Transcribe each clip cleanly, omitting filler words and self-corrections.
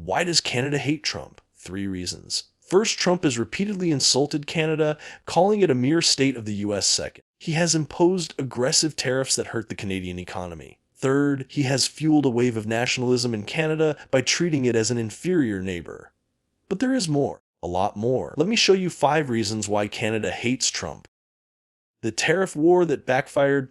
Why does Canada hate Trump? 3 reasons. First, Trump has repeatedly insulted Canada, calling it a mere state of the US. Second, he has imposed aggressive tariffs that hurt the Canadian economy. Third, he has fueled a wave of nationalism in Canada by treating it as an inferior neighbor. But there is more, a lot more. Let me show you 5 reasons why Canada hates Trump. The tariff war that backfired.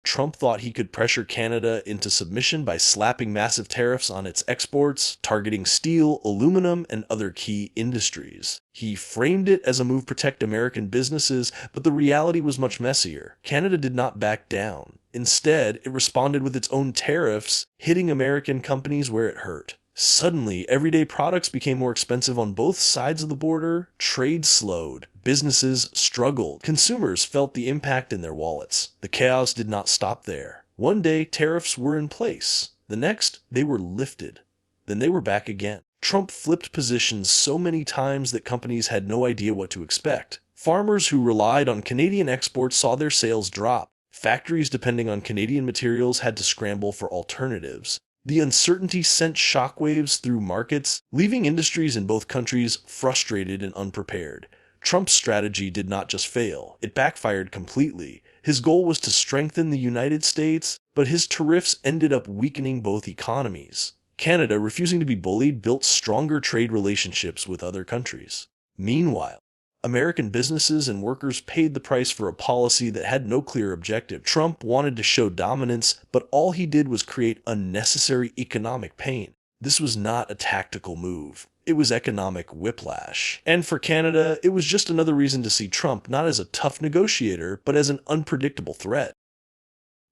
Trump thought he could pressure Canada into submission by slapping massive tariffs on its exports, targeting steel, aluminum, and other key industries. He framed it as a move to protect American businesses, but the reality was much messier. Canada did not back down. Instead, it responded with its own tariffs, hitting American companies where it hurt. Suddenly, everyday products became more expensive on both sides of the border, trade slowed, businesses struggled, consumers felt the impact in their wallets. The chaos did not stop there. One day, tariffs were in place. The next, they were lifted. Then they were back again. Trump flipped positions so many times that companies had no idea what to expect. Farmers who relied on Canadian exports saw their sales drop. Factories depending on Canadian materials had to scramble for alternatives. The uncertainty sent shockwaves through markets, leaving industries in both countries frustrated and unprepared. Trump's strategy did not just fail, it backfired completely. His goal was to strengthen the United States, but his tariffs ended up weakening both economies. Canada, refusing to be bullied, built stronger trade relationships with other countries. Meanwhile, American businesses and workers paid the price for a policy that had no clear objective. Trump wanted to show dominance, but all he did was create unnecessary economic pain. This was not a tactical move. It was economic whiplash. And for Canada, it was just another reason to see Trump not as a tough negotiator, but as an unpredictable threat.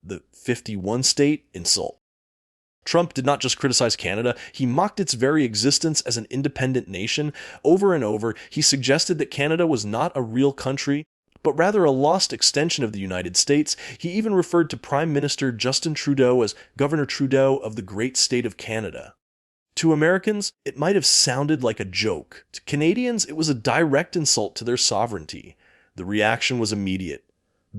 The 51-state insult. Trump did not just criticize Canada, he mocked its very existence as an independent nation. Over and over, he suggested that Canada was not a real country, but rather a lost extension of the United States. He even referred to Prime Minister Justin Trudeau as Governor Trudeau of the great state of Canada. To Americans, it might have sounded like a joke. To Canadians, it was a direct insult to their sovereignty. The reaction was immediate.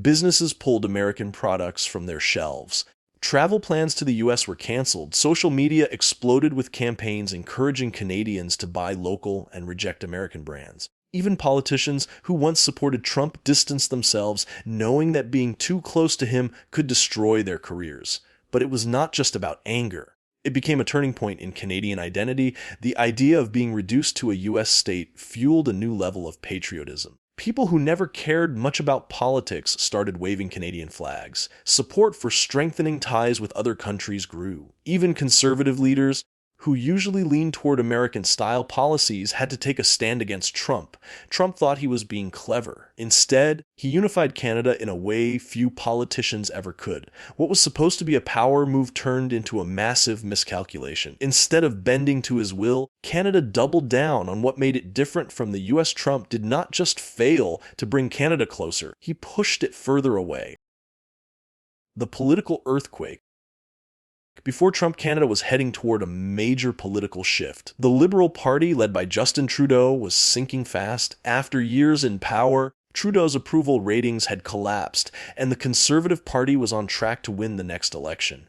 Businesses pulled American products from their shelves. Travel plans to the US were canceled. Social media exploded with campaigns encouraging Canadians to buy local and reject American brands. Even politicians who once supported Trump distanced themselves, knowing that being too close to him could destroy their careers. But it was not just about anger. It became a turning point in Canadian identity. The idea of being reduced to a US state fueled a new level of patriotism. People who never cared much about politics started waving Canadian flags. Support for strengthening ties with other countries grew. Even conservative leaders, who usually leaned toward American-style policies, had to take a stand against Trump. Trump thought he was being clever. Instead, he unified Canada in a way few politicians ever could. What was supposed to be a power move turned into a massive miscalculation. Instead of bending to his will, Canada doubled down on what made it different from the US. Trump did not just fail to bring Canada closer, he pushed it further away. The political earthquake. Before Trump, Canada was heading toward a major political shift. The Liberal Party, led by Justin Trudeau, was sinking fast. After years in power, Trudeau's approval ratings had collapsed, and the Conservative Party was on track to win the next election.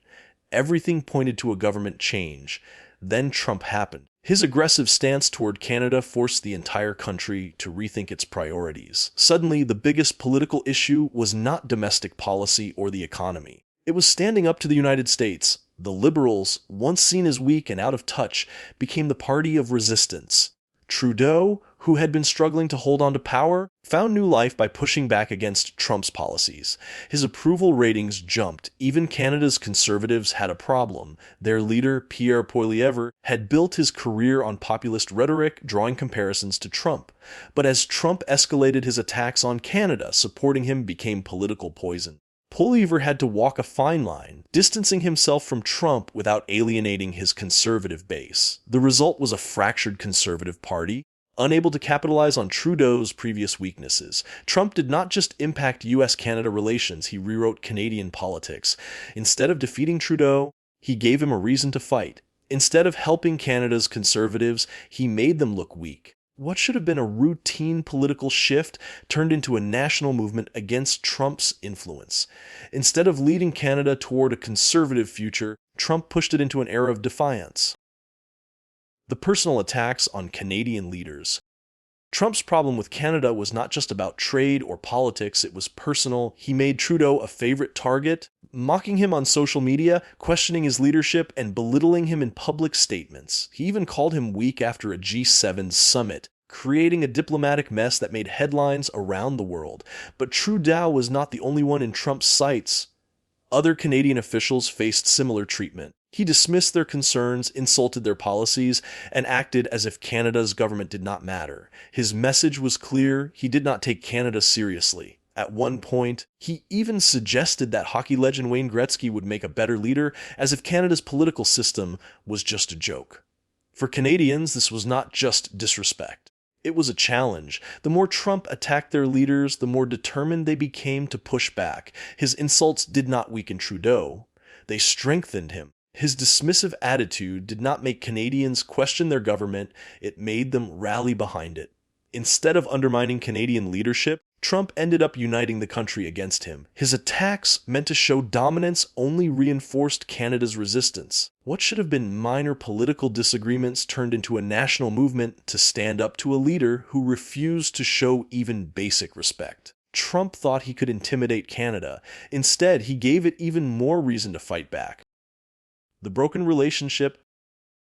Everything pointed to a government change. Then Trump happened. His aggressive stance toward Canada forced the entire country to rethink its priorities. Suddenly, the biggest political issue was not domestic policy or the economy. It was standing up to the United States. The Liberals, once seen as weak and out of touch, became the party of resistance. Trudeau, who had been struggling to hold on to power, found new life by pushing back against Trump's policies. His approval ratings jumped. Even Canada's Conservatives had a problem. Their leader, Pierre Poilievre, had built his career on populist rhetoric, drawing comparisons to Trump. But as Trump escalated his attacks on Canada, supporting him became political poison. Poilievre had to walk a fine line, distancing himself from Trump without alienating his conservative base. The result was a fractured Conservative Party, unable to capitalize on Trudeau's previous weaknesses. Trump did not just impact US-Canada relations, he rewrote Canadian politics. Instead of defeating Trudeau, he gave him a reason to fight. Instead of helping Canada's Conservatives, he made them look weak. What should have been a routine political shift turned into a national movement against Trump's influence. Instead of leading Canada toward a conservative future, Trump pushed it into an era of defiance. The personal attacks on Canadian leaders. Trump's problem with Canada was not just about trade or politics, it was personal. He made Trudeau a favorite target, mocking him on social media, questioning his leadership, and belittling him in public statements. He even called him weak after a G7 summit, creating a diplomatic mess that made headlines around the world. But Trudeau was not the only one in Trump's sights. Other Canadian officials faced similar treatment. He dismissed their concerns, insulted their policies, and acted as if Canada's government did not matter. His message was clear: he did not take Canada seriously. At one point, he even suggested that hockey legend Wayne Gretzky would make a better leader, as if Canada's political system was just a joke. For Canadians, this was not just disrespect. It was a challenge. The more Trump attacked their leaders, the more determined they became to push back. His insults did not weaken Trudeau. They strengthened him. His dismissive attitude did not make Canadians question their government, it made them rally behind it. Instead of undermining Canadian leadership, Trump ended up uniting the country against him. His attacks, meant to show dominance, only reinforced Canada's resistance. What should have been minor political disagreements turned into a national movement to stand up to a leader who refused to show even basic respect. Trump thought he could intimidate Canada. Instead, he gave it even more reason to fight back. The broken relationship.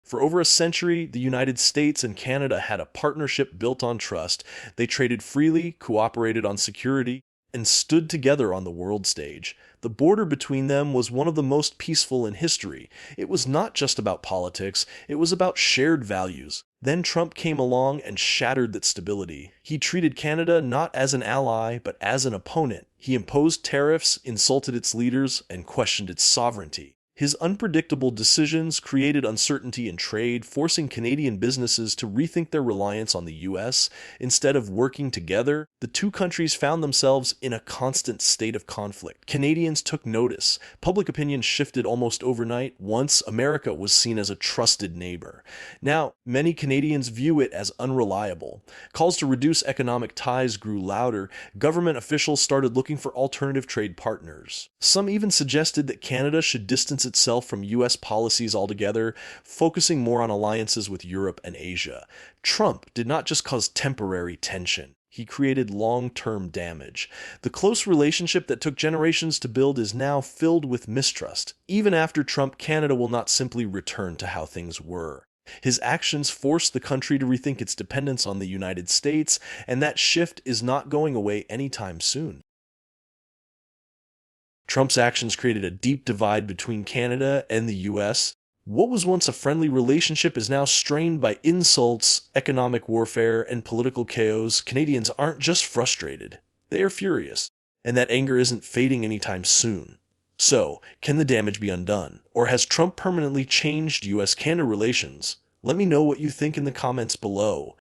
For over a century, the United States and Canada had a partnership built on trust. They traded freely, cooperated on security, and stood together on the world stage. The border between them was one of the most peaceful in history. It was not just about politics, it was about shared values. Then Trump came along and shattered that stability. He treated Canada not as an ally, but as an opponent. He imposed tariffs, insulted its leaders, and questioned its sovereignty. His unpredictable decisions created uncertainty in trade, forcing Canadian businesses to rethink their reliance on the US. Instead of working together, the two countries found themselves in a constant state of conflict. Canadians took notice. Public opinion shifted almost overnight. Once, America was seen as a trusted neighbor. Now, many Canadians view it as unreliable. Calls to reduce economic ties grew louder. Government officials started looking for alternative trade partners. Some even suggested that Canada should distance itself from US policies altogether, focusing more on alliances with Europe and Asia. Trump did not just cause temporary tension. He created long-term damage. The close relationship that took generations to build is now filled with mistrust. Even after Trump, Canada will not simply return to how things were. His actions forced the country to rethink its dependence on the United States, and that shift is not going away anytime soon. Trump's actions created a deep divide between Canada and the US. What was once a friendly relationship is now strained by insults, economic warfare, and political chaos. Canadians aren't just frustrated, they are furious, and that anger isn't fading anytime soon. So, can the damage be undone? Or has Trump permanently changed US-Canada relations? Let me know what you think in the comments below.